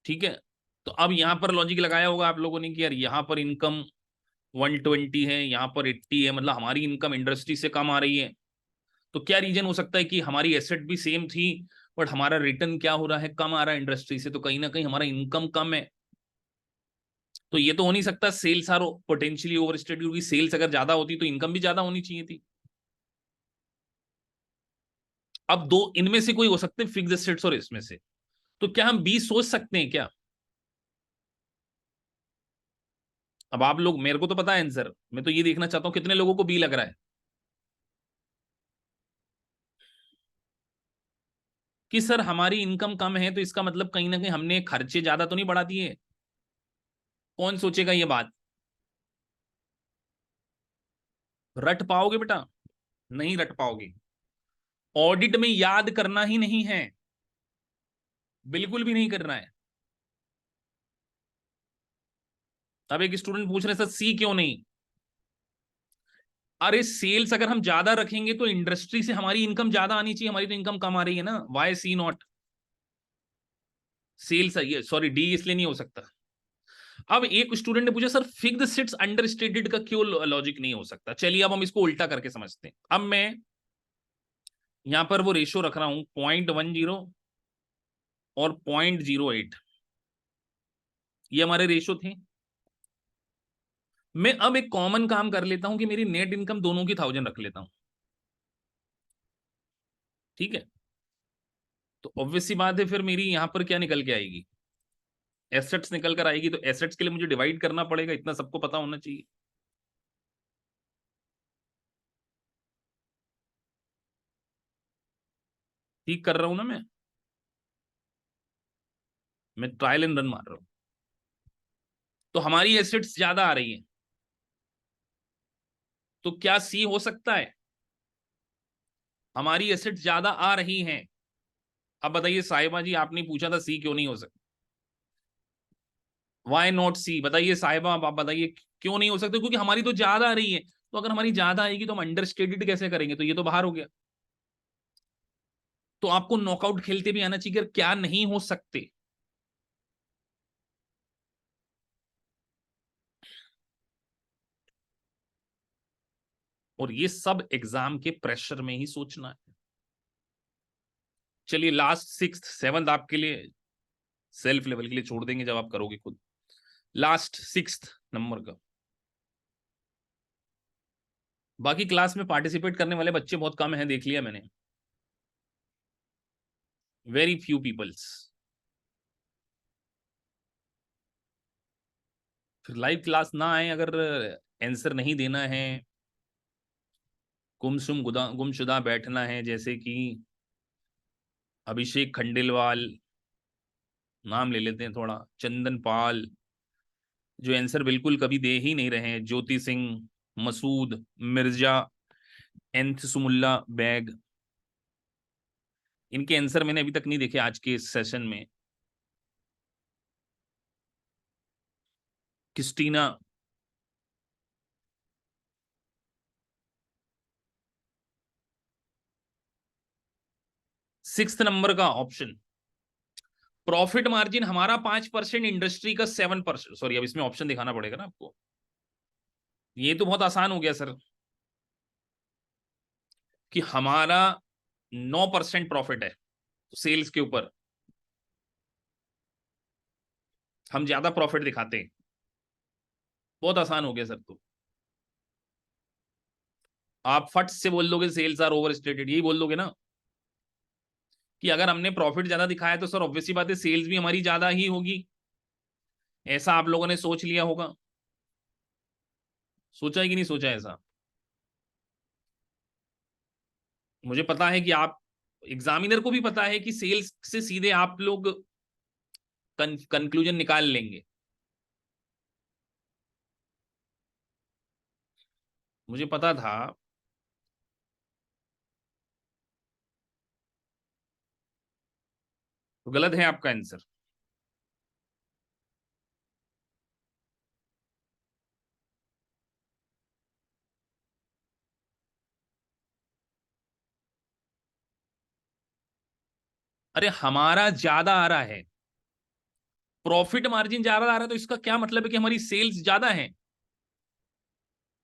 ठीक है। तो अब यहां पर लॉजिक लगाया होगा आप लोगों ने कि यार यहाँ पर इनकम 120 है, यहाँ पर 80 है, मतलब हमारी इनकम इंडस्ट्री से कम आ रही है। तो क्या रीजन हो सकता है कि हमारी एसेट भी सेम थी बट हमारा रिटर्न क्या हो रहा है, कम आ रहा है इंडस्ट्री से, तो कहीं ना कहीं हमारा इनकम कम है। तो ये तो हो नहीं सकता सेल्स आर पोटेंशियली ओवरस्टेटेड, क्योंकि सेल्स अगर ज्यादा होती तो इनकम भी ज्यादा होनी चाहिए थी। अब दो इनमें से कोई हो सकते हैं, फिक्स एसेट्स और इसमें से। तो क्या हम बी सोच सकते हैं क्या? अब आप लोग, मेरे को तो पता है आंसर, मैं तो ये देखना चाहता हूं कितने लोगों को बी लग रहा है कि सर हमारी इनकम कम है तो इसका मतलब कहीं ना कहीं हमने खर्चे ज्यादा तो नहीं बढ़ा दिए। कौन सोचेगा ये बात? रट पाओगे बेटा? नहीं रट पाओगे। ऑडिट में याद करना ही नहीं है, बिल्कुल भी नहीं करना है। अब एक स्टूडेंट पूछ रहे सर सी क्यों नहीं? अरे सेल्स अगर हम ज्यादा रखेंगे तो इंडस्ट्री से हमारी इनकम ज्यादा आनी चाहिए, हमारी तो इनकम कम आ रही है ना, वाई सी नॉट? सेल्स है ये, सॉरी डी इसलिए नहीं हो सकता। अब एक स्टूडेंट ने पूछा सर फिक्स्ड सिट्स अंडरस्टेटेड का क्यों लॉजिक नहीं हो सकता? चलिए अब हम इसको उल्टा करके समझते हैं। अब मैं यहां पर वो रेशियो रख रहा हूं 0.10 और 0.08, ये हमारे रेशियो थे। मैं अब एक कॉमन काम कर लेता हूं कि मेरी नेट इनकम दोनों की 1000 रख लेता हूं, ठीक है। तो ऑब्वियस सी बात है फिर मेरी यहां पर क्या निकल के आएगी, एसेट्स निकल कर आएगी। तो एसेट्स के लिए मुझे डिवाइड करना पड़ेगा, इतना सबको पता होना चाहिए। ठीक कर रहा हूं ना मैं ट्रायल एंड रन मार रहा हूं। तो हमारी एसेट्स ज्यादा आ रही है, तो क्या सी हो सकता है? हमारी एसेट्स ज्यादा आ रही हैं। अब बताइए साहिबा जी, आपने पूछा था सी क्यों नहीं हो सकता, वाई नॉट सी? बताइए साहिबा, आप बताइए क्यों नहीं हो सकते? क्योंकि हमारी तो ज्यादा आ रही है। तो अगर हमारी ज्यादा आएगी तो हम अंडरस्टेटेड कैसे करेंगे? तो ये तो बाहर हो गया। तो आपको नॉकआउट खेलते भी आना चाहिए कि क्या नहीं हो सकते। और ये सब एग्जाम के प्रेशर में ही सोचना है। चलिए लास्ट सिक्स सेवंथ आपके लिए सेल्फ लेवल के लिए छोड़ देंगे जब आप करोगे खुद। लास्ट सिक्स नंबर का, बाकी क्लास में पार्टिसिपेट करने वाले बच्चे बहुत कम हैं, देख लिया मैंने, वेरी फ्यू पीपल्स। फिर लाइव क्लास ना आए अगर आंसर नहीं देना है, गुमसुम गुमशुदा बैठना है, जैसे कि अभिषेक खंडेलवाल, नाम ले लेते हैं थोड़ा, चंदन पाल, जो आंसर बिल्कुल कभी दे ही नहीं रहे हैं, ज्योति सिंह, मसूद, मिर्जा, एंथसुमुल्ला बैग, इनके आंसर मैंने अभी तक नहीं देखे आज के इस सेशन में। क्रिस्टीना, 6 नंबर का ऑप्शन, प्रॉफिट मार्जिन हमारा 5%, इंडस्ट्री का 7%। सॉरी, अब इसमें ऑप्शन दिखाना पड़ेगा ना आपको। ये तो बहुत आसान हो गया सर, कि हमारा 9% प्रॉफिट है सेल्स के ऊपर, हम ज्यादा प्रॉफिट दिखाते हैं। बहुत आसान हो गया सर। तो आप फट से बोल दोगे सेल्स आर ओवर स्टेटेड, यही बोल दोगे ना कि अगर हमने प्रॉफिट ज्यादा दिखाया तो सर ऑब्वियसली बात है सेल्स भी हमारी ज्यादा ही होगी। ऐसा आप लोगों ने सोच लिया होगा, सोचा है कि नहीं सोचा ऐसा? मुझे पता है कि आप, एग्जामिनर को भी पता है कि सेल्स से सीधे आप लोग कंक्लूजन निकाल लेंगे। मुझे पता था। तो गलत है आपका आंसर। अरे हमारा ज्यादा आ रहा है, प्रॉफिट मार्जिन ज्यादा आ रहा है, तो इसका क्या मतलब है कि हमारी सेल्स ज्यादा है?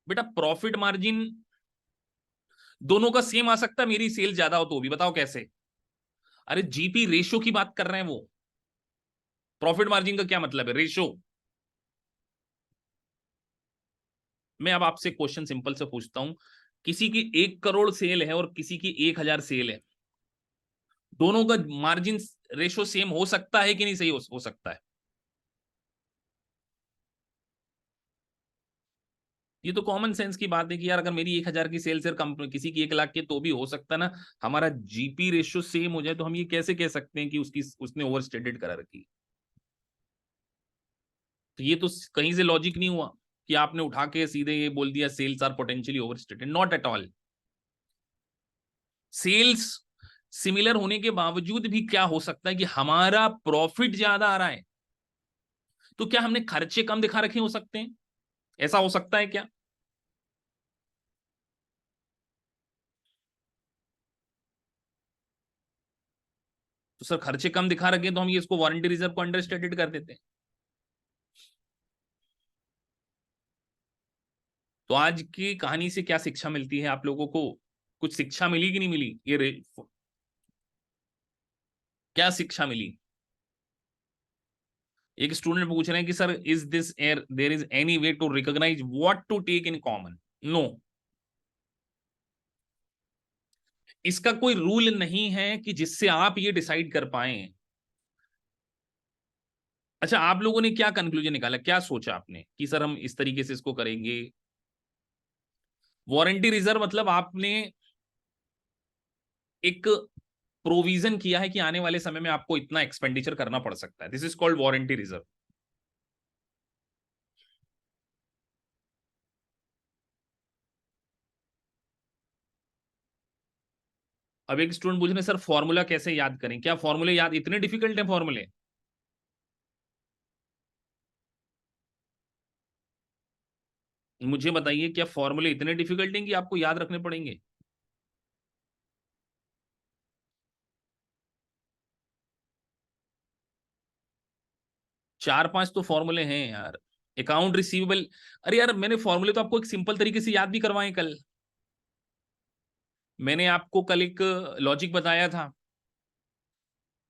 बेटा प्रॉफिट मार्जिन दोनों का सेम आ सकता है, मेरी सेल ज्यादा हो तो भी, बताओ कैसे? अरे जीपी रेशो की बात कर रहे हैं वो, प्रॉफिट मार्जिन का क्या मतलब है? रेशो। मैं अब आपसे क्वेश्चन सिंपल से पूछता हूं, किसी की 1 करोड़ सेल है और किसी की 1,000 सेल है, दोनों का मार्जिन रेशो सेम हो सकता है कि नहीं? सही हो सकता है। ये तो कॉमन सेंस की बात है कि यार अगर मेरी 1,000 की सेल्स है, कंपनी किसी की 1 लाख की, तो भी हो सकता है ना हमारा जीपी रेशियो सेम हो जाए। तो हम ये कैसे कह सकते हैं कि उसने ओवर स्टेटेड करा रखी? तो ये तो कहीं से लॉजिक नहीं हुआ कि आपने उठा के सीधे ये बोल दिया sales are potentially over stated. Not at all. Sales similar होने के बावजूद भी क्या हो सकता है कि हमारा प्रॉफिट ज्यादा आ रहा है, तो क्या हमने खर्चे कम दिखा रखे हो सकते हैं? ऐसा हो सकता है क्या? तो सर खर्चे कम दिखा रखे तो हम ये इसको वारंटी रिजर्व को अंडर स्टेटेड कर देते हैं। तो आज की कहानी से क्या शिक्षा मिलती है आप लोगों को? कुछ शिक्षा मिली कि नहीं मिली? क्या शिक्षा मिली? एक स्टूडेंट पूछ रहे हैं कि sir is this air there is any way to recognise what to take in common? No, इसका कोई रूल नहीं है कि जिससे आप ये डिसाइड कर पाए। अच्छा, आप लोगों ने क्या कंक्लूजन निकाला, क्या सोचा आपने कि सर हम इस तरीके से इसको करेंगे? वारंटी रिजर्व मतलब आपने एक प्रोविजन किया है कि आने वाले समय में आपको इतना एक्सपेंडिचर करना पड़ सकता है। This is called warranty reserve. अब एक स्टूडेंट पूछ रहे हैं सर फॉर्मूला कैसे याद करें? क्या फॉर्मूले याद इतने डिफिकल्ट है फॉर्मूले? मुझे बताइए, क्या फॉर्मूले इतने डिफिकल्ट हैं कि आपको याद रखने पड़ेंगे? 4-5 तो फॉर्मूले हैं यार। अकाउंट रिसीवेबल, अरे यार मैंने फॉर्मूले तो आपको एक सिंपल तरीके से याद भी करवाए कल। मैंने आपको कल एक लॉजिक बताया था।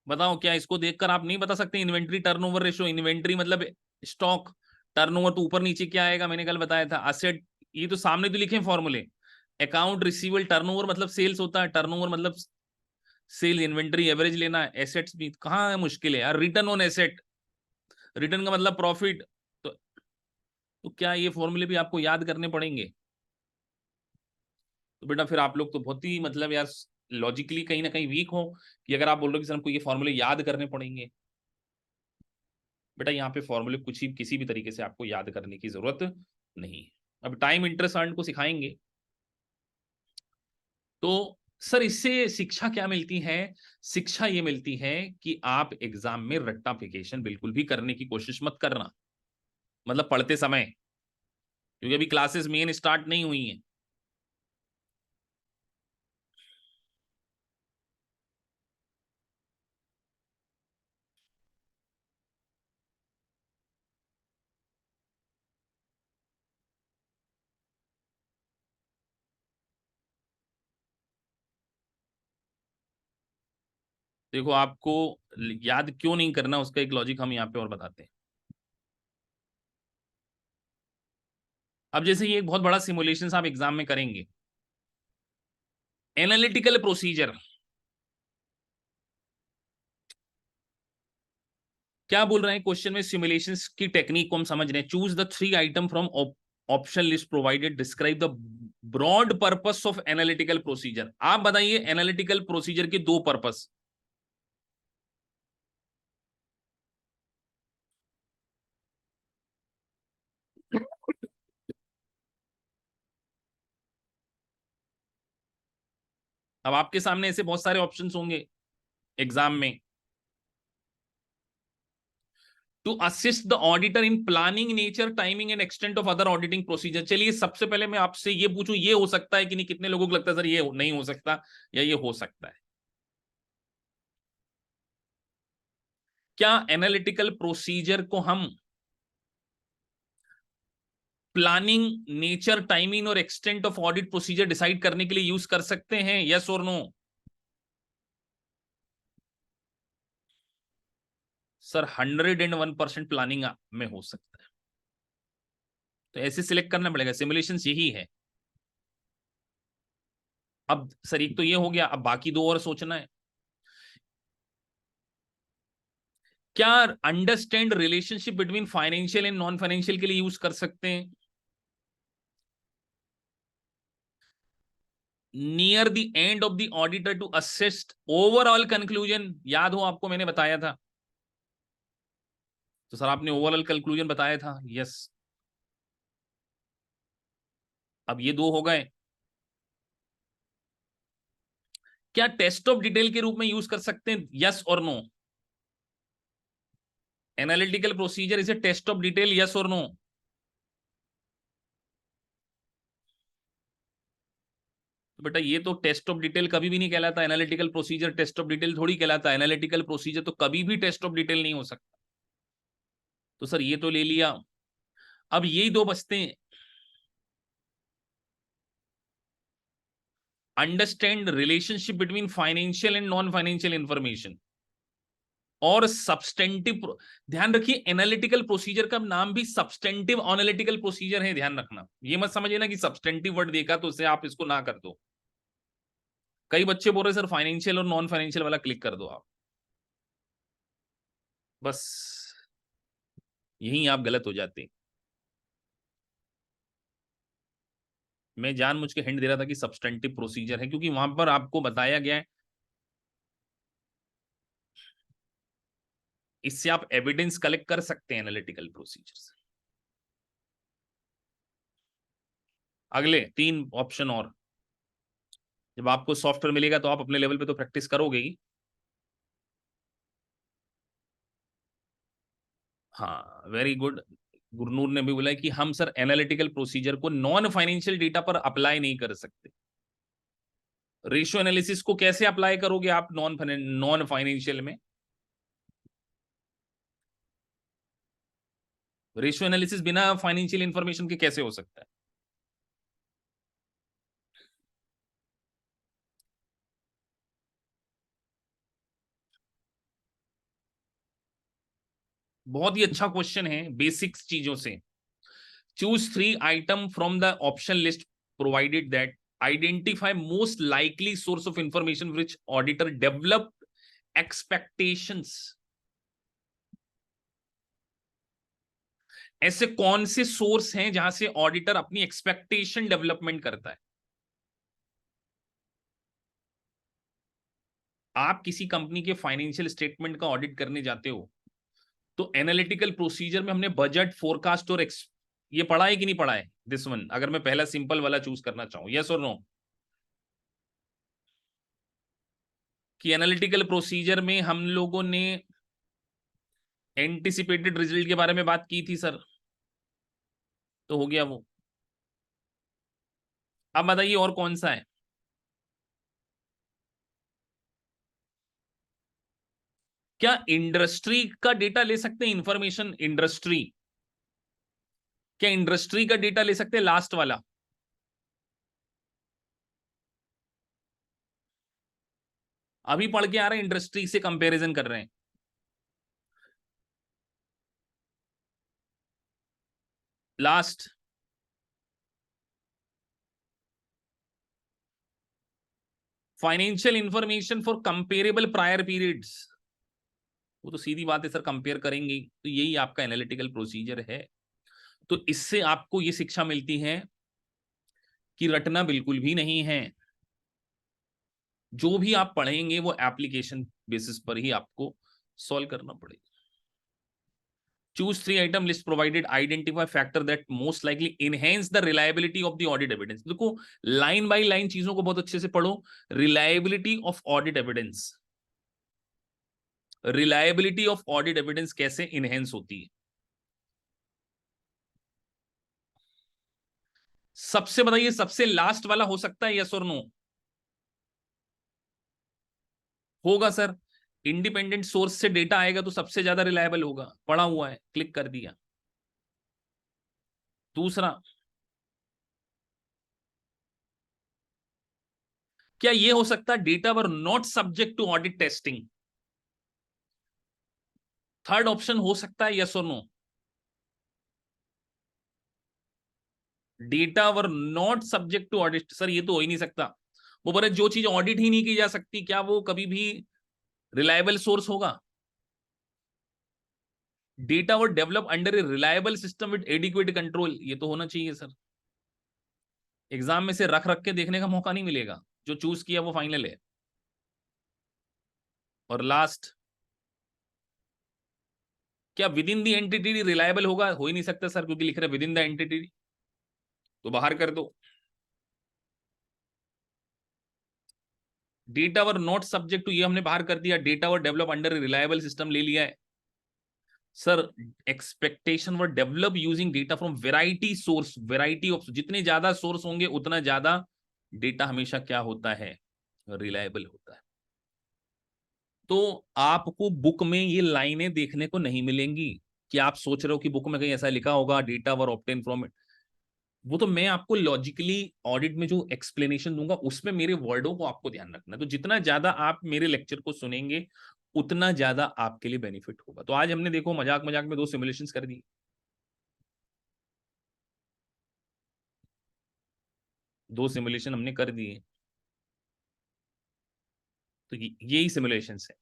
बताओ क्या इसको देखकर आप नहीं बता सकते? इन्वेंट्री टर्नओवर रेशो, इन्वेंट्री मतलब स्टॉक, टर्नओवर तो ऊपर नीचे क्या आएगा, मैंने कल बताया था। असेट, ये तो सामने तो लिखे हैं फॉर्मूले। अकाउंट रिसीवेबल, टर्नओवर मतलब सेल्स होता है, टर्नओवर मतलब सेल, इन्वेंट्री एवरेज लेना है। एसेट्स भी कहाँ है, मुश्किल है यार। रिटर्न ऑन एसेट, रिटर्न का मतलब प्रॉफिट। तो क्या ये फॉर्मूले भी आपको याद करने पड़ेंगे? तो बेटा फिर आप लोग तो बहुत ही मतलब यार लॉजिकली कहीं ना कहीं वीक हो, कि अगर आप बोल रहे हो कि सर हमको ये फॉर्मूले याद करने पड़ेंगे। बेटा यहाँ पे फॉर्मूले कुछ ही किसी भी तरीके से आपको याद करने की जरूरत नहीं है। अब टाइम इंटरेस्ट अर्न को सिखाएंगे। तो सर इससे शिक्षा क्या मिलती है? शिक्षा ये मिलती है कि आप एग्जाम में रट्टाफिकेशन बिल्कुल भी करने की कोशिश मत करना, मतलब पढ़ते समय, क्योंकि अभी क्लासेस मेन स्टार्ट नहीं हुई हैं। देखो आपको याद क्यों नहीं करना, उसका एक लॉजिक हम यहाँ पे और बताते हैं। अब जैसे ये एक बहुत बड़ा सिमुलेशन आप एग्जाम में करेंगे, एनालिटिकल प्रोसीजर, क्या बोल रहे हैं क्वेश्चन में? सिमुलेशन की टेक्निक को हम समझ रहे हैं। Choose the 3 item from option list provided, describe the broad purpose of analytical procedure. आप बताइए एनालिटिकल प्रोसीजर के 2 पर्पस। अब आपके सामने ऐसे बहुत सारे ऑप्शंस होंगे एग्जाम में। To assist the auditor in planning nature, timing and extent of other auditing procedure. चलिए सबसे पहले मैं आपसे ये पूछूं, ये हो सकता है कि नहीं? कितने लोगों को लगता है सर ये नहीं हो सकता या ये हो सकता है? क्या एनालिटिकल प्रोसीजर को हम प्लानिंग, नेचर, टाइमिंग और extent of audit procedure decide करने के लिए यूज कर सकते हैं? यस और नो? सर 101% प्लानिंग में हो सकता है, तो ऐसे सिलेक्ट करना पड़ेगा। सिमुलेशंस यही है। अब सर एक तो ये हो गया, अब बाकी दो और सोचना है। क्या understand relationship between financial and non financial के लिए यूज कर सकते हैं? Near the end of the auditor to assist overall conclusion, याद हो आपको मैंने बताया था। तो सर आपने ओवरऑल कंक्लूजन बताया था, यस। अब ये दो हो गए। क्या टेस्ट ऑफ डिटेल के रूप में यूज कर सकते हैं? यस और no? Analytical procedure is a test of detail, yes और नो? तो बेटा ये तो टेस्ट ऑफ डिटेल कभी भी नहीं कहलाता। Analytical procedure test of detail थोड़ी कहलाता। एनालिटिकल प्रोसीजर तो कभी भी टेस्ट ऑफ डिटेल नहीं हो सकता। तो सर ये तो ले लिया। अब यही दो बचते हैं। Understand relationship between financial and non financial information और सब्सटेंटिव। ध्यान रखिए एनालिटिकल प्रोसीजर का नाम भी सब्सटेंटिव एनालिटिकल प्रोसीजर है, ध्यान रखना। ये मत समझिए ना कि सब्सटेंटिव वर्ड देखा तो उसे आप इसको ना कर दो। कई बच्चे बोल रहे सर फाइनेंशियल और नॉन फाइनेंशियल वाला क्लिक कर दो आप, बस यही आप गलत हो जाते। मैं जानबूझ के हिंट दे रहा था कि सब्सटेंटिव प्रोसीजर है, क्योंकि वहां पर आपको बताया गया है, इससे आप एविडेंस कलेक्ट कर सकते हैं एनालिटिकल प्रोसीजर से। अगले तीन ऑप्शन और, जब आपको सॉफ्टवेयर मिलेगा तो आप अपने लेवल पे तो प्रैक्टिस करोगे ही। हाँ वेरी गुड। गुरनूर ने भी बोला कि हम सर एनालिटिकल प्रोसीजर को नॉन फाइनेंशियल डेटा पर अप्लाई नहीं कर सकते। रेशियो एनालिसिस को कैसे अप्लाई करोगे आप नॉन फाइनेंशियल में? रेशियो एनालिसिस बिना फाइनेंशियल इंफॉर्मेशन के कैसे हो सकता है? बहुत ही अच्छा क्वेश्चन है, बेसिक्स चीजों से। Choose 3 item from the option list provided that identify most likely source of information which auditor develop expectations. ऐसे कौन से सोर्स हैं जहां से ऑडिटर अपनी एक्सपेक्टेशन डेवलपमेंट करता है? आप किसी कंपनी के फाइनेंशियल स्टेटमेंट का ऑडिट करने जाते हो, तो एनालिटिकल प्रोसीजर में हमने बजट, फोरकास्ट और ये पढ़ा है कि नहीं पढ़ा है? दिस वन, अगर मैं पहला सिंपल वाला चूज करना चाहूं, यस और नो? कि एनालिटिकल प्रोसीजर में हम लोगों ने एंटिसिपेटेड रिजल्ट के बारे में बात की थी सर, तो हो गया वो। अब बताइए और कौन सा है? क्या इंडस्ट्री का डेटा ले सकते हैं? इंफॉर्मेशन इंडस्ट्री, क्या इंडस्ट्री का डेटा ले सकते हैं? लास्ट वाला। अभी पढ़ के आ रहे हैं, इंडस्ट्री से कंपैरिजन कर रहे हैं। Last. Financial information for comparable prior periods. वो तो सीधी बात है सर, कंपेयर करेंगे, तो यही आपका एनालिटिकल प्रोसीजर है। तो इससे आपको ये शिक्षा मिलती है कि रटना बिल्कुल भी नहीं है। जो भी आप पढ़ेंगे वो एप्लीकेशन बेसिस पर ही आपको सॉल्व करना पड़ेगा। Choose 3 item list provided, identify factor that most likely enhance the reliability of the audit evidence. देखो लाइन बाय लाइन चीजों को बहुत अच्छे से पढ़ो। Reliability of audit evidence, reliability of audit evidence कैसे इनहेंस होती है? सबसे बताइए, सबसे लास्ट वाला हो सकता है यस और नो? होगा सर। इंडिपेंडेंट सोर्स से डेटा आएगा तो सबसे ज्यादा रिलायबल होगा, पड़ा हुआ है, क्लिक कर दिया। दूसरा, क्या ये हो सकता है data were not subject to audit testing? Third option हो सकता है, यस और no? Data were not subject to audit, sir ये तो हो ही नहीं सकता। वो बोले जो चीज ऑडिट ही नहीं की जा सकती, क्या वो कभी भी रिलायबल सोर्स होगा? Data were develop under a reliable system with adequate control, ये तो होना चाहिए सर। एग्जाम में से रख रख के देखने का मौका नहीं मिलेगा, जो चूज किया वो फाइनल है। और लास्ट, क्या with in the entity reliable होगा? हो ही नहीं सकता सर, क्योंकि लिख रहे विद इन द एंटिटी, तो बाहर कर दो। Data were not subject to, ये हमने बाहर कर दिया। Data were develop under reliable system ले लिया है sir. Expectation were develop using data from variety source, variety of, जितने ज्यादा सोर्स होंगे उतना ज्यादा डेटा हमेशा क्या होता है? रिलायबल होता है। तो आपको बुक में ये लाइनें देखने को नहीं मिलेंगी कि आप सोच रहे हो कि बुक में कहीं ऐसा लिखा होगा data were obtain from it. वो तो मैं आपको लॉजिकली ऑडिट में जो एक्सप्लेनेशन दूंगा उसमें मेरे वर्डों को आपको ध्यान रखना है। तो जितना ज्यादा आप मेरे लेक्चर को सुनेंगे उतना ज्यादा आपके लिए बेनिफिट होगा। तो आज हमने देखो मजाक मजाक में 2 सिमुलेशंस कर दी, 2 सिमुलेशन हमने कर दिए। तो यही सिमुलेशंस है।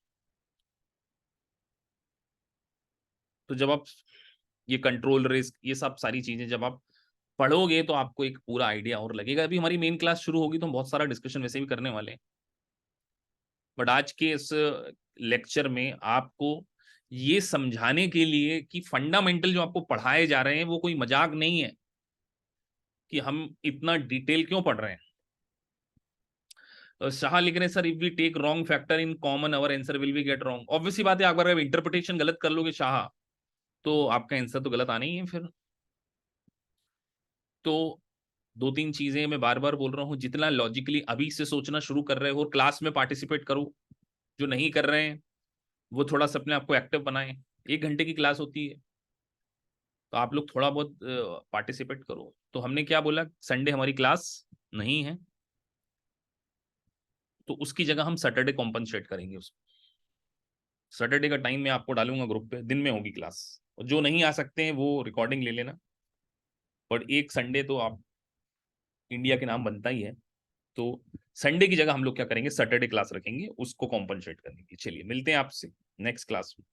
तो जब आप ये कंट्रोल रिस्क, ये सब सारी चीजें जब आप पढ़ोगे तो आपको एक पूरा आइडिया और लगेगा। अभी हमारी मेन क्लास शुरू होगी तो हम बहुत सारा डिस्कशन वैसे भी करने वाले हैं, बट आज के इस लेक्चर में आपको ये समझाने के लिए कि फंडामेंटल जो आपको पढ़ाए जा रहे हैं वो कोई मजाक नहीं है कि हम इतना डिटेल क्यों पढ़ रहे हैं। शाह लिख रहे हैं sir, if we take wrong factor in common our answer will we get wrong. Obviously बात है, अगर आप इंटरप्रिटेशन गलत कर लोगे शाह, तो आपका आंसर तो गलत आना ही है फिर। तो 2-3 चीजें मैं बार बार बोल रहा हूँ, जितना लॉजिकली अभी से सोचना शुरू कर रहे हो और क्लास में पार्टिसिपेट करो। जो नहीं कर रहे हैं वो थोड़ा सा अपने आपको एक्टिव बनाएं। 1 घंटे की क्लास होती है, तो आप लोग थोड़ा बहुत पार्टिसिपेट करो। तो हमने क्या बोला, संडे हमारी क्लास नहीं है, तो उसकी जगह हम सैटरडे कॉम्पनसेट करेंगे उसको। सैटरडे का टाइम मैं आपको डालूंगा ग्रुप पे, दिन में होगी क्लास। और जो नहीं आ सकते हैं वो रिकॉर्डिंग ले लेना। और एक संडे तो आप इंडिया के नाम बनता ही है, तो संडे की जगह हम लोग क्या करेंगे, सैटरडे क्लास रखेंगे उसको कॉम्पनसेट करने की। चलिए मिलते हैं आपसे नेक्स्ट क्लास में।